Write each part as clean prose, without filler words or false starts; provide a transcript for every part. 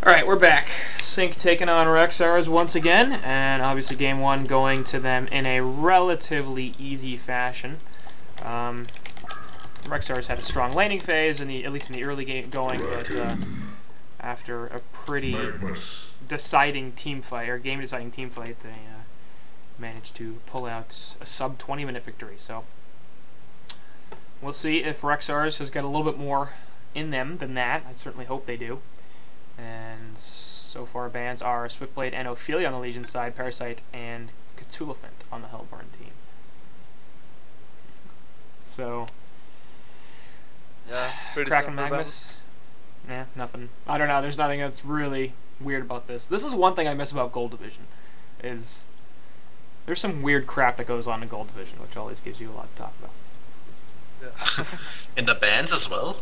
Alright, we're back. SynC taking on REXXARS once again, and obviously game one going to them in a relatively easy fashion. REXXARS had a strong laning phase, at least in the early game going, but after a pretty deciding team fight, or game-deciding team fight, they managed to pull out a sub 20-minute victory. So we'll see if REXXARS has got a little bit more in them than that. I certainly hope they do. And so far bans are Swiftblade and Ophelia on the Legion side, Parasite and Cthulhuphant on the Hellborn team. So yeah, pretty Kraken Magnus. Yeah, nothing. I don't know, there's nothing that's really weird about this. This is one thing I miss about Gold Division, is there's some weird crap that goes on in Gold Division, which always gives you a lot to talk about. Yeah. In the bans as well?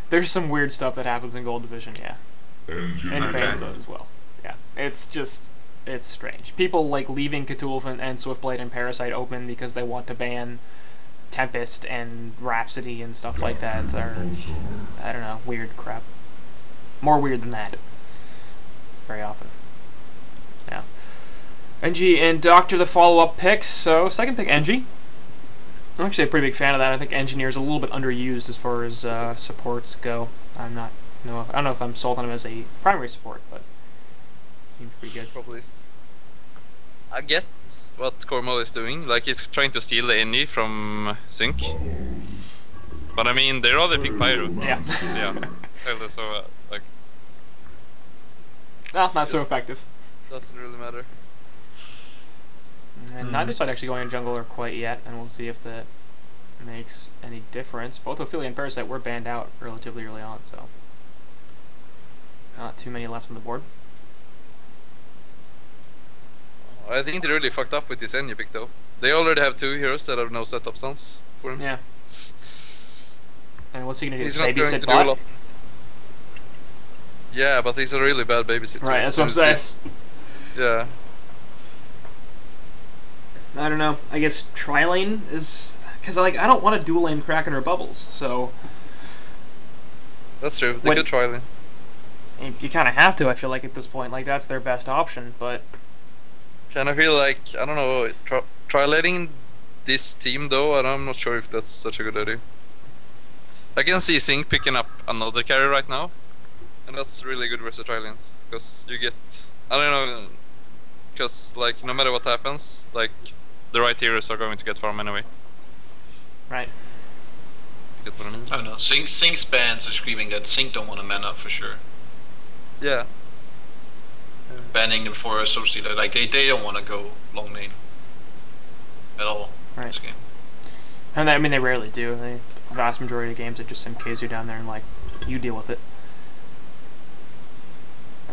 There's some weird stuff that happens in Gold Division, yeah. And bans as well. Yeah, it's strange. People like leaving Cthulhuphant and Swiftblade and Parasite open because they want to ban Tempest and Rhapsody and stuff like that. Or, I don't know, weird crap. More weird than that. Very often. Yeah. NG and Doctor the follow-up picks. So, second pick, NG. I'm actually a pretty big fan of that. I think Engineer is a little bit underused as far as supports go. I don't know if I'm sold on him as a primary support, but seems pretty good. Probably. I get what Cormo is doing. Like, he's trying to steal the NE from SynC. But I mean, they rather pick Pyro. Yeah. Yeah. So like. No, not so effective. Doesn't really matter. And neither side actually going in jungler quite yet, and we'll see if that makes any difference. Both Ophelia and Parasite were banned out relatively early on, so not too many left on the board. I think they really fucked up with this NE pick though. They already have two heroes that have no setup stance for him. Yeah. And what's he gonna do? He's not going to do a lot. Yeah, but he's a really bad babysitter. Right, that's what I'm saying. Yeah. I don't know. I guess tri-lane is... Because I don't want to dual lane Kraken or Bubbles, so... That's true. They could tri-lane. You kind of have to, I feel like, at this point. Like, that's their best option, but... Kind of feel like, I don't know, tri-laning this team, though, and I'm not sure if that's such a good idea. I can see SynC picking up another carry right now, and that's really good versus tri-lanes. Because you get... I don't know... Because, like, no matter what happens, like... The right heroes are going to get farm anyway. Right. Get what I mean? I don't know. SynC's bans are screaming that SynC don't want to man up for sure. Yeah. Banning them for a soul stealer. Like, they don't want to go long lane. At all. Right. This game. And I mean, they rarely do. The vast majority of games, it just MKs you down there and, like, you deal with it.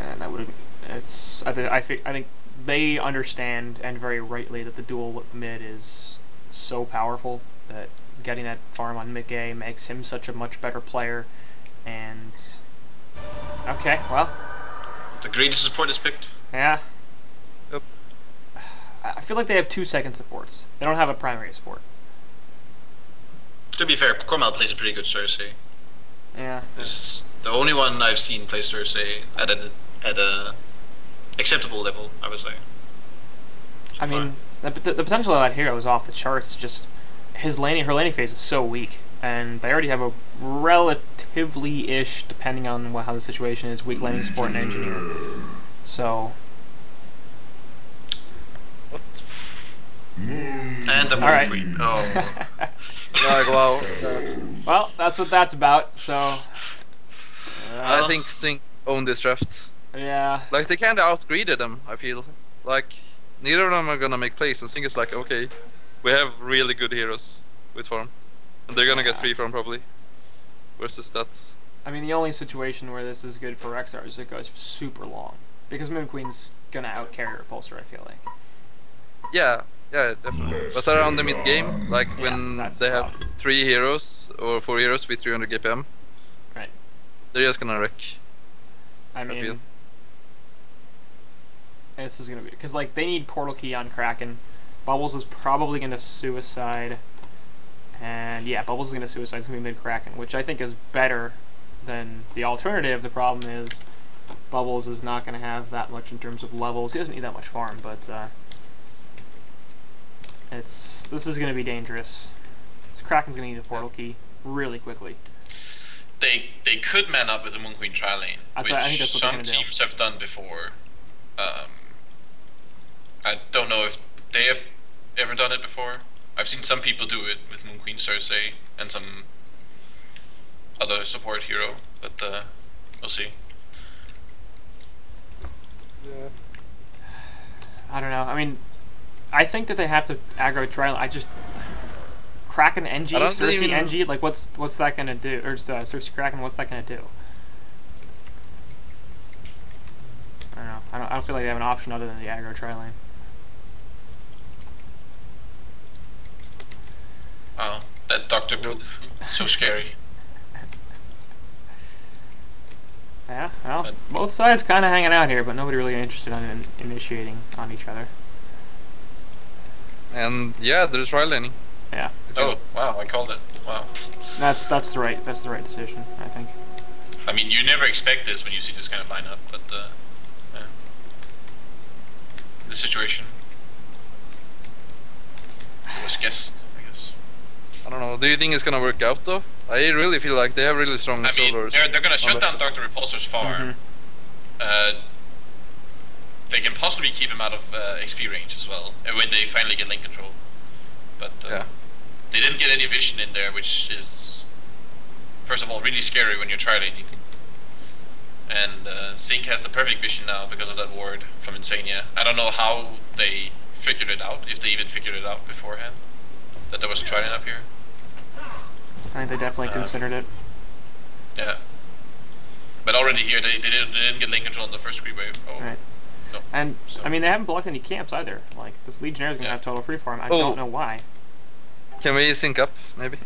And that would... It's... I think they understand, and very rightly, that the dual mid is so powerful that getting that farm on mid A makes him such a much better player. And okay, well, the greatest support is picked. Yeah. Yep. I feel like they have two second supports. They don't have a primary support. To be fair, Cormal plays a pretty good Cersei. Yeah. It's the only one I've seen play Cersei at a acceptable level, I would say. So I mean, the potential of that hero is off the charts. Just her laning phase is so weak, and they already have a relatively-ish, depending on how the situation is, weak laning support and engineer. So. What? And the Alright. Queen. Oh. Like, wow. Well, that's what that's about. So. I think SynC owned this draft. Yeah. Like, they kinda outgreeded them, I feel. Like, neither of them are gonna make plays, and SynC is like, okay, we have really good heroes with farm. And they're gonna get free farm, probably. Versus that. I mean, the only situation where this is good for REXXARS is it goes super long. Because Moon Queen's gonna outcarry Repulsor, I feel like. Yeah, definitely. But around the mid-game, like, when they have 3 heroes, or 4 heroes with 300 GPM, right, they're just gonna wreck. I mean... This is gonna be because like they need Portal Key on Kraken. Bubbles is probably gonna suicide, and yeah, Bubbles is gonna suicide. It's gonna be mid Kraken, which I think is better than the alternative. The problem is Bubbles is not going to have that much in terms of levels. He doesn't need that much farm, but this is going to be dangerous. So Kraken's going to need a portal key really quickly. They could man up with the Moon Queen tri lane, which I think that's what some teams have done before. I don't know if they have ever done it before. I've seen some people do it with Moon Queen Cersei and some other support hero, but we'll see. Yeah. I don't know. I mean, I think that they have to aggro tri lane. Kraken NG, Cersei NG, like what's that gonna do? Or just Cersei Kraken, what's that gonna do? I don't know. I don't feel like they have an option other than the aggro tri lane. Oh, that Doctor was so scary. Yeah, well, both sides kind of hanging out here, but nobody really interested in initiating on each other. And yeah, there's tri laning. Yeah. Oh wow, I called it. Wow. That's the right decision, I think. I mean, you never expect this when you see this kind of lineup, but yeah. The situation it was guessed, I guess. I don't know. Do you think it's gonna work out though? I really feel like they have really strong soldiers. They're gonna shut down Dr. Repulsor's farm. They can possibly keep him out of XP range as well when they finally get lane control. But yeah. They didn't get any vision in there, which is first of all really scary when you're tri-laning. And SynC has the perfect vision now because of that ward from Insania. I don't know how they figured it out, if they even figured it out beforehand, that there was a tri-lane up here. I think they definitely considered it. Yeah. But already here, they didn't get lane control in the first creep wave. Oh. Right. No. And, I mean, they haven't blocked any camps either. Like, this Legionnaire is going to have total free farm. I don't know why. Can we sync up, maybe?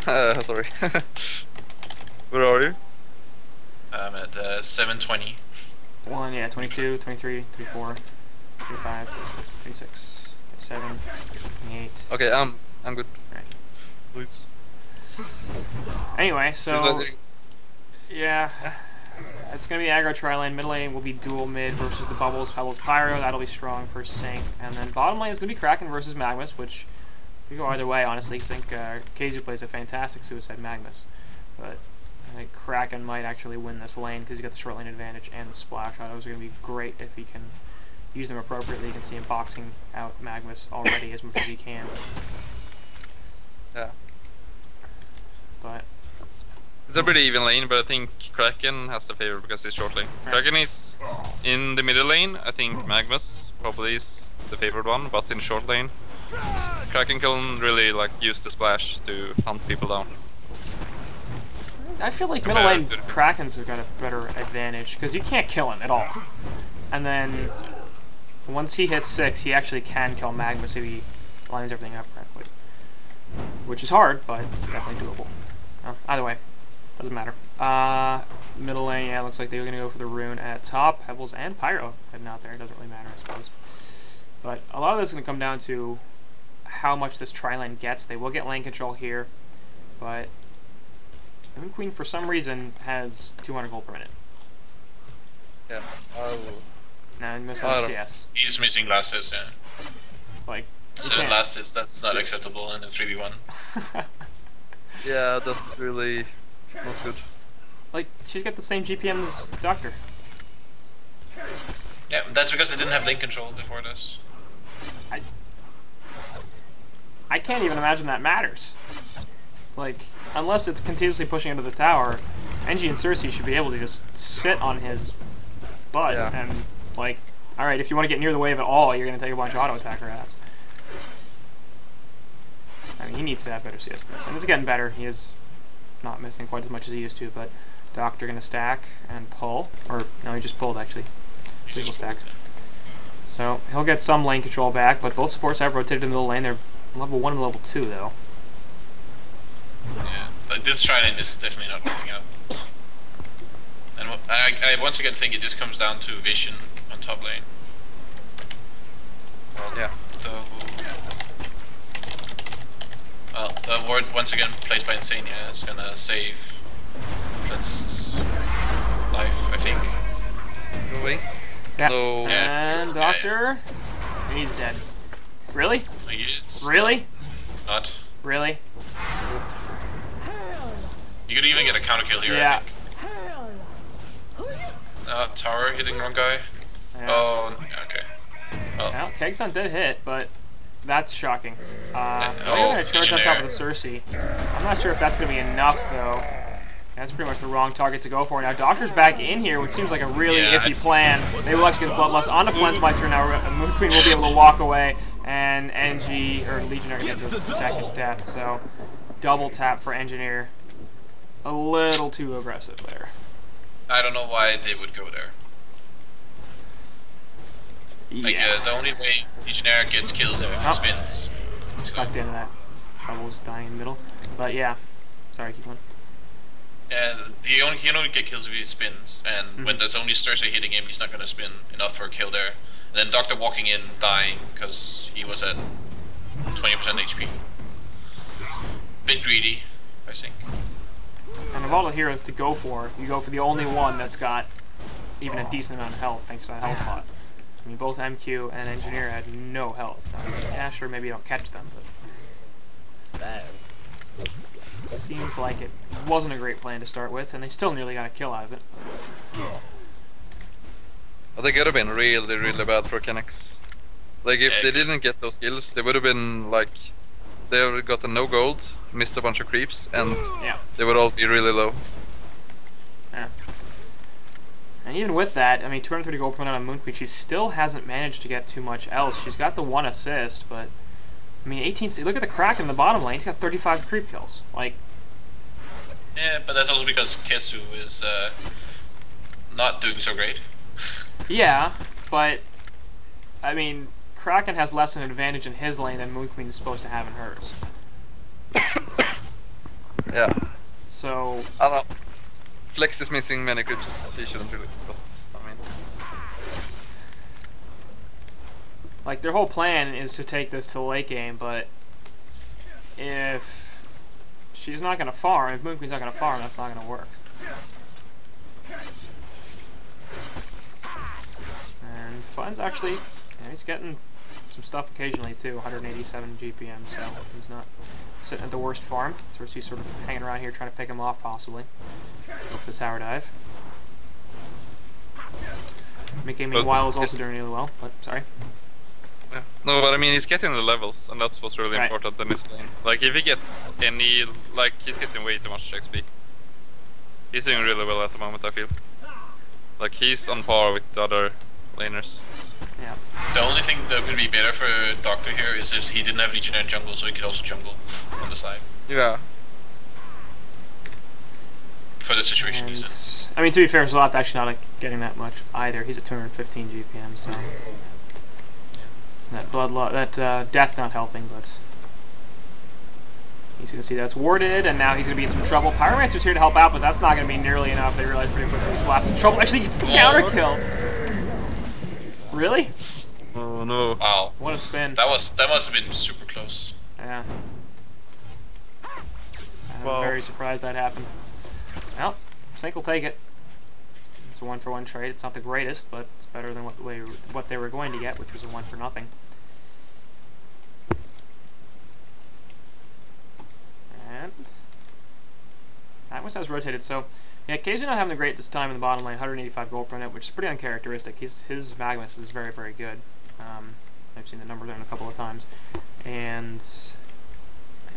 Sorry. Where are you? I'm at 720. 22, 23, 24, 25, 26, 27, 28. Okay, I'm good. Right. Please. Anyway, so yeah, it's gonna be the aggro tri lane. Mid lane will be dual mid versus the Bubbles, Pebbles, Pyro. That'll be strong for SynC, and then bottom lane is gonna be Kraken versus Magnus, which could go either way. Honestly, SynC Kazu plays a fantastic Suicide Magnus, but I think Kraken might actually win this lane because he's got the short lane advantage and the splash autos are gonna be great if he can use them appropriately. You can see him boxing out Magnus already as much as he can. Yeah. But it's a pretty even lane, but I think Kraken has the favor because he's short lane. Right. Kraken is in the middle lane. I think Magnus probably is the favored one, but in short lane, Kraken can really like use the splash to hunt people down. I feel like middle lane Kraken's got a better advantage because you can't kill him at all. And then once he hits 6, he actually can kill Magnus if he lines everything up correctly. Which is hard, but definitely doable. Either way, doesn't matter. Middle lane, yeah, looks like they're going to go for the rune at top. Pebbles and Pyro heading out there. It doesn't really matter, I suppose. But a lot of this is going to come down to how much this tri-lane gets. They will get lane control here, but Moon Queen, for some reason, has 200 gold per minute. Yeah. Now, missing HTS. He's missing last hits, yeah. Like, 7 last hits, that's not acceptable in a 3v1. Yeah, that's really not good. Like, she's got the same GPM as Doctor. Yeah, that's because they didn't have lane control before this. I can't even imagine that matters. Like, unless it's continuously pushing into the tower, Engie and Cersei should be able to just sit on his butt and, like, alright, if you want to get near the wave at all, you're going to take a bunch of auto attacker ass. I mean, he needs to have better CS than this. And it's getting better. He is not missing quite as much as he used to, but Doctor going to stack and pull. Or, no, he just pulled, actually. Single stack. So, he'll get some lane control back, but both supports have rotated in the middle lane. They're level 1 and level 2, though. Yeah, but this tri-lane is definitely not working out. And I once again think it just comes down to vision on top lane. Well, yeah. Well, the ward once again placed by Insania is gonna save. Let's Yeah. No. And Doctor, he's dead. Really? He is Really? not. Really? You could even get a counter kill here, Yeah. I think. Tower hitting wrong guy. Yeah. Oh, okay. Well, Kegson did hit, but that's shocking. They're oh, going to charge on top of the Cersei. I'm not sure if that's going to be enough, though. That's pretty much the wrong target to go for. Now, Doctor's back in here, which seems like a really iffy plan. They will actually get Bloodlust on the Flensmeister now. Moon Queen will be able to walk away, and NG, or Legionnaire, gets the second death. So, double tap for Engineer. A little too aggressive there. I don't know why they would go there. Like, the only way Legionnaire gets kills is if he spins. Just caught the end of that. Bubbles dying in the middle. But yeah. Sorry, keep going. Yeah, he can only get kills if he spins, and when there's only Cersei hitting him, he's not going to spin enough for a kill there. And then Doctor walking in, dying, because he was at 20% HP. Bit greedy, I think. And of all the heroes to go for, you go for the only one that's got even a decent amount of health, thanks to that health pot. I mean, both MQ and Engineer had no health. Yeah, sure, maybe you don't catch them, but... Seems like it wasn't a great plan to start with, and they still nearly got a kill out of it. Well, they could have been really, really bad for KNX. Like, if they didn't get those kills, they would have been, like... They would have gotten no gold, missed a bunch of creeps, and they would all be really low. Yeah. And even with that, I mean, 230 gold per minute on Moon Queen, she still hasn't managed to get too much else. She's got the 1 assist, but... I mean, 18. Look at the Kraken in the bottom lane. He's got 35 creep kills. Like, yeah, but that's also because Kesu is not doing so great. Yeah, but I mean, Kraken has less of an advantage in his lane than Moon Queen is supposed to have in hers. Yeah. So. I don't know. Flex is missing many creeps. He shouldn't really, but I mean. Like, their whole plan is to take this to the late game, but if she's not going to farm, if Moon Queen's not going to farm, that's not going to work. And Fun's actually, he's getting some stuff occasionally too, 187 GPM, so he's not sitting at the worst farm. Cersei's sort of hanging around here trying to pick him off, possibly, with the tower dive. Mickey, meanwhile, is also doing really well, but sorry. Yeah. No, but I mean, he's getting the levels, and that's what's really important in this lane. Like, if he gets any, like, he's getting way too much XP. He's doing really well at the moment, I feel. Like, he's on par with the other laners. Yeah. The only thing that could be better for Doctor here is if he didn't have Legionnaire jungle, so he could also jungle on the side. Yeah. For the situation he's in. I mean, to be fair, Zlot's actually not getting that much either. He's at 215 GPM, so... That death not helping, but he's gonna see that's warded, and now he's gonna be in some trouble. Pyromancer's here to help out, but that's not gonna be nearly enough. They realize pretty quickly he's left in trouble. Actually, he gets the counter kill. Really? Oh no! Wow! What a spin! That must have been super close. Yeah. I'm very surprised that happened. Well, SynC will take it. It's a 1-for-1 trade. It's not the greatest, but it's better than what they were going to get, which was a 1-for-0. And Atmos has rotated, so yeah, KZ not having the greatest time in the bottom lane, 185 gold per minute, which is pretty uncharacteristic. His Magnus is very, very good. I've seen the numbers there a couple of times, and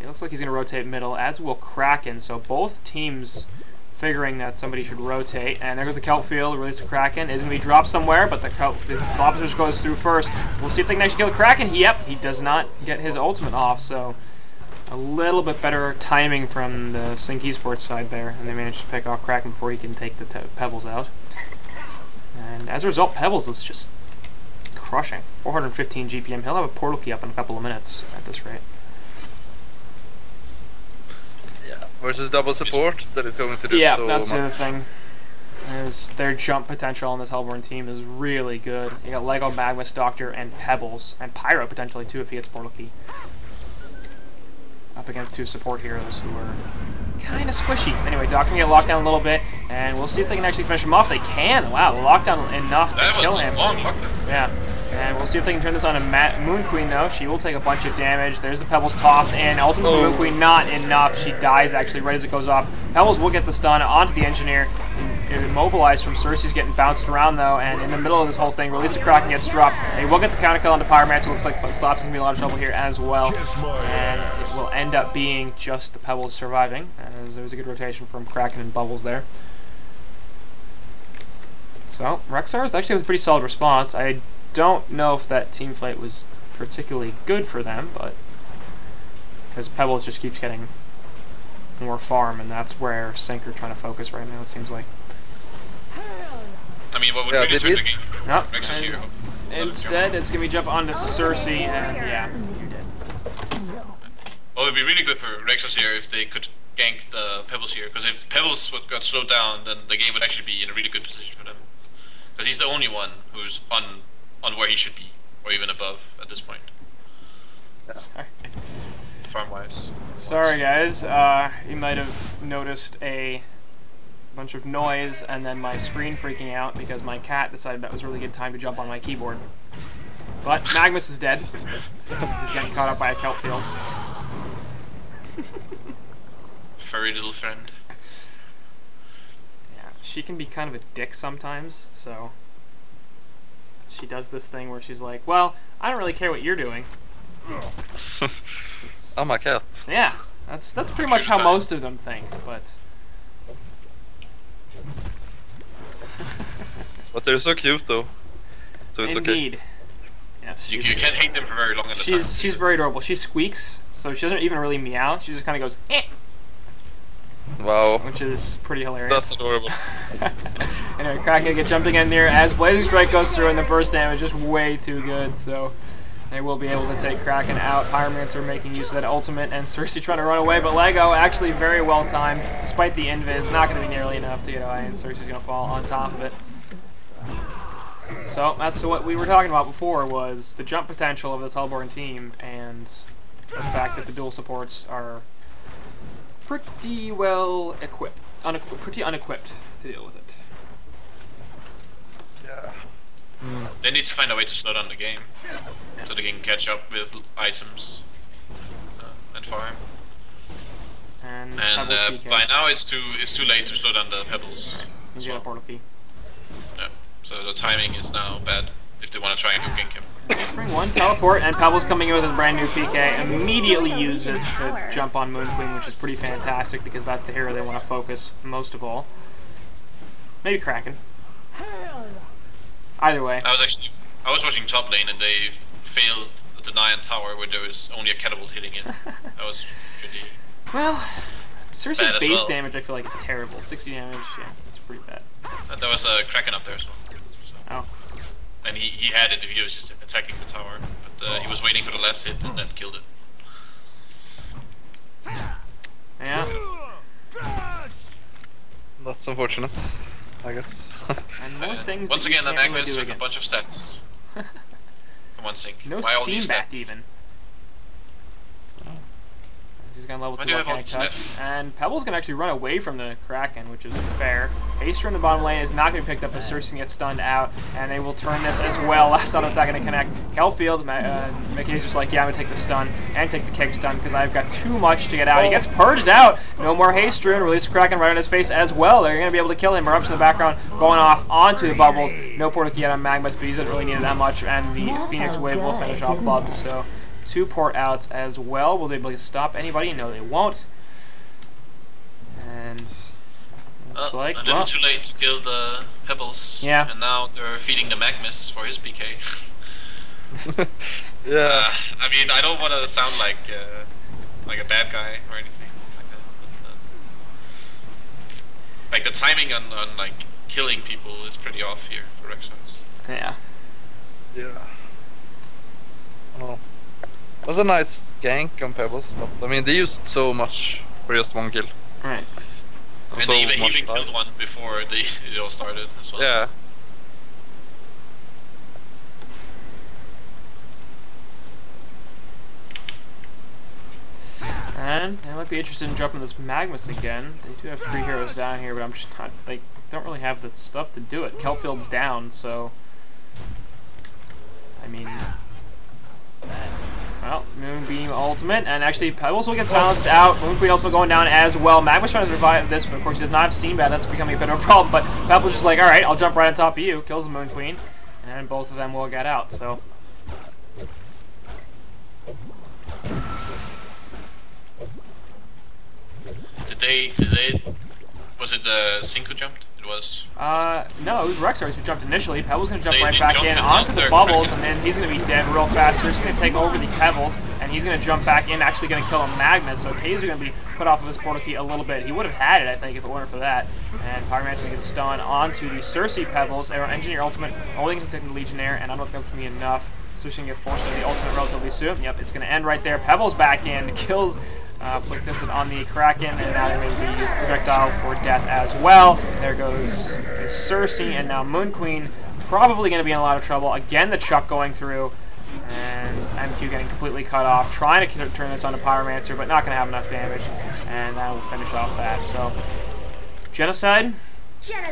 it looks like he's going to rotate middle, as will Kraken. So both teams figuring that somebody should rotate, and there goes the Kelp Field, release the Kraken, is going to be dropped somewhere, but the officer goes through first. We'll see if they can actually kill the Kraken. Yep, he does not get his ultimate off, so a little bit better timing from the SynC eSports side there, and they managed to pick off Kraken before he can take the Pebbles out. And as a result, Pebbles is just crushing. 415 GPM. He'll have a portal key up in a couple of minutes at this rate. Versus double support, that is going to do so much. Yeah, that's the other thing. Is their jump potential on this Hellborn team is really good. You got Lego, Magnus, Doctor, and Pebbles, and Pyro potentially too if he gets portal key. Up against two support heroes who are kind of squishy. Anyway, Doctor can get locked down a little bit. And we'll see if they can actually finish him off. They can. Wow, the lockdown enough to kill him. Long lockdown. Yeah. And we'll see if they can turn this on to Moon Queen, though. She will take a bunch of damage. There's the Pebbles toss, and ultimately Moon Queen not enough. She dies, actually, right as it goes off. Pebbles will get the stun onto the Engineer. Immobilized from Cersei's getting bounced around, though, and in the middle of this whole thing, Release the Kraken gets dropped. And he will get the counter kill onto Pyromancer. It looks like Slop's going to be in a lot of trouble here as well. And it will end up being just the Pebbles surviving, as there was a good rotation from Kraken and Bubbles there. So, REXXARS actually has a pretty solid response. I don't know if that team fight was particularly good for them, but because Pebbles just keeps getting more farm, and that's where SynC are trying to focus right now, it seems like. I mean, what would really turn the game? Nope. REXXARS hero. Instead, it's going to be jump onto Cersei, and yeah, you're dead. Well, it would be really good for REXXARS here if they could gank the Pebbles here, because if Pebbles got slowed down, then the game would actually be in a really good position for them. Because he's the only one who's on where he should be, or even above at this point. Sorry. Farm-wise. Sorry, guys. You might have noticed a bunch of noise and then my screen freaking out because my cat decided that was a really good time to jump on my keyboard. But Magnus is dead. He's getting caught up by a kelp field. Furry little friend. Yeah, she can be kind of a dick sometimes, so she does this thing where she's like, well, I don't really care what you're doing. Oh my cat. Yeah, that's pretty much how most of them think, but But they're so cute though. So it's indeed. okay. Yes, You can't hate them for very long at a time. she's very adorable. She squeaks, so she doesn't even really meow. She just kind of goes, eh, Wow. which is pretty hilarious. That's adorable. Anyway, Kraken get jumping in there as Blazing Strike goes through, and the burst damage is way too good, so they will be able to take Kraken out. Pyromancer making use of that ultimate, and Cersei trying to run away, but Lego actually very well timed. Despite the invis, not going to be nearly enough to get away, and Cersei's going to fall on top of it. So that's what we were talking about before, was the jump potential of this Hellborn team, and the fact that the dual supports are pretty well equipped, pretty unequipped to deal with it. Yeah. They need to find a way to slow down the game, so they can catch up with items and farm. And And by now it's too late to slow down the Pebbles. He's got a portal key. Yeah. So the timing is now bad if they want to try and gank him. Bring one teleport, and Pebbles coming in with a brand new PK. Immediately use it to jump on Moon Queen, which is pretty fantastic because that's the hero they want to focus most of all. Maybe Kraken. Either way. I was watching top lane and they failed the Nyan tower where there was only a catapult hitting it. That was pretty. Well, Cersei's bad as base well. damage I feel like is terrible. 60 damage, yeah, that's pretty bad. And there was a Kraken up there as well. So. Oh. And he had it if he was just attacking the tower, but he was waiting for the last hit and then killed it. Yeah. That's unfortunate, I guess. And more things Once that you again, an can't really Magnus do with a bunch of against. stats. Come on, SynC. No Why all steam these bat stats? even. He's gonna level Why 2 do you have all volcanic these touch, stats? and Pebble's gonna actually run away from the Kraken, which is fair. Haster in the bottom lane is not gonna be picked up as Cersei gets stunned out, and they will turn this as well. Last auto attack gonna connect. Kelfield, Mickey's just like, yeah, I'm gonna take the stun and take the kick stun because I've got too much to get out. He gets purged out. No more haste rune. Release Kraken right on his face as well. They're gonna be able to kill him. Erupts in the background, going off onto the bubbles. No portal key on Magmas, but he doesn't really need it that much, and the Phoenix Wave will finish off Bubs. So 2 port outs as well. Will they be able to stop anybody? No, they won't. And looks like a little too late to kill the Pebbles. Yeah. And now they're feeding the Magnus for his PK. Yeah. I mean, I don't want to sound like a bad guy or anything like that. But, like the timing on like killing people is pretty off here for REXXARS. yeah. Yeah. Oh. It was a nice gank on Pebbles, but I mean they used so much for just 1 kill. Right. And So they even much killed one before they all started as well. Yeah. And I might be interested in dropping this Magnus again. They do have 3 heroes down here, but I'm just not, they don't really have the stuff to do it. Kelfield's down, so I mean, well, Moonbeam Ultimate, and actually Pebbles will get silenced out. Moonbeam Ultimate going down as well. Magnus trying to revive this, but of course he does not have Steam Bat. That's becoming a bit of a problem, but Pebbles just like, alright, I'll jump right on top of you. Kills the Moon Queen, and both of them will get out, so. Was it the SynC who jumped? It was. No, it was REXXARS who jumped initially. Pebbles gonna jump They right back in onto the bubbles, and then he's gonna be dead real fast. So he's gonna take over the Pebbles, and he's gonna jump back in, actually gonna kill a Magnus. So Taser gonna be put off of his portal key a little bit. He would have had it, I think, if it weren't for that. And Pyromancer gonna get stunned onto the Cersei Pebbles. Engineer Ultimate only gonna take the Legionnaire, and I don't think that's gonna be enough. So she's gonna get forced into the Ultimate relatively soon. Yep, it's gonna end right there. Pebbles back in, kills Plicticid on the Kraken, and now they're going to be used projectile for death as well. There goes Cersei, and now Moon Queen probably going to be in a lot of trouble. Again, the Chuck going through, and MQ getting completely cut off, trying to turn this onto Pyromancer, but not going to have enough damage, and that will finish off that. So, Genocide,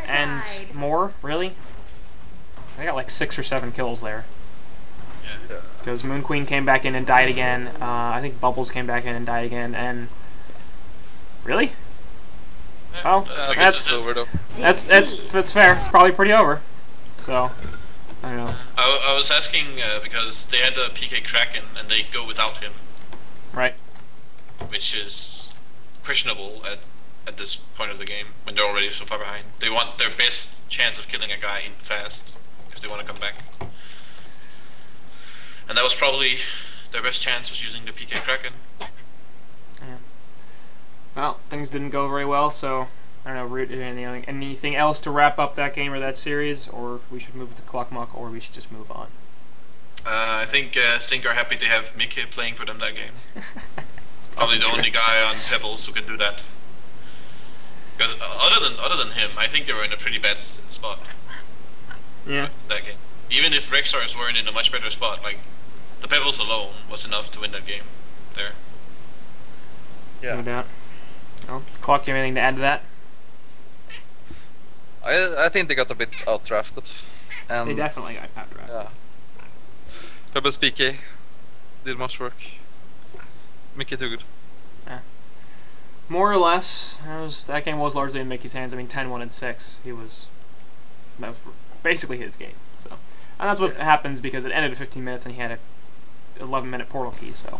and more, really? I got like 6 or 7 kills there. Because Moon Queen came back in and died again. I think Bubbles came back in and died again. And really? Well, that's over though. That's fair. It's probably pretty over. So I don't know. I was asking because they had the PK Kraken and they go without him. Right. Which is questionable at this point of the game when they're already so far behind. They want their best chance of killing a guy in fast because they want to come back. And that was probably their best chance, was using the PK Kraken. Yeah. Well, things didn't go very well, so I don't know, Ro8, anything else to wrap up that game or that series, or we should move it to Cluckmuck, or we should just move on? I think SynC are happy to have Mickey playing for them that game. Probably the only guy on Pebbles who can do that. Because other than him, I think they were in a pretty bad spot. Yeah. That game. Even if REXXARS weren't in a much better spot, like the Pebbles alone was enough to win that game. There. Yeah. No doubt. Well, Clock, you have anything to add to that? I think they got a bit outdrafted. And they definitely got outdrafted. Yeah. Pebbles PK did much work. Mickey too good. Yeah. More or less, that game was largely in Mickey's hands. I mean, 10-1 and 6. That was basically his game. So, and that's what happens because it ended at 15 minutes and he had a 11-minute portal key. So,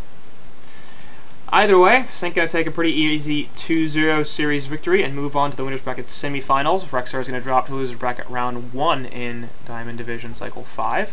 either way, SynC gonna take a pretty easy 2-0 series victory and move on to the winners bracket semifinals. REXXARS is gonna drop to losers bracket round 1 in Diamond Division Cycle 5.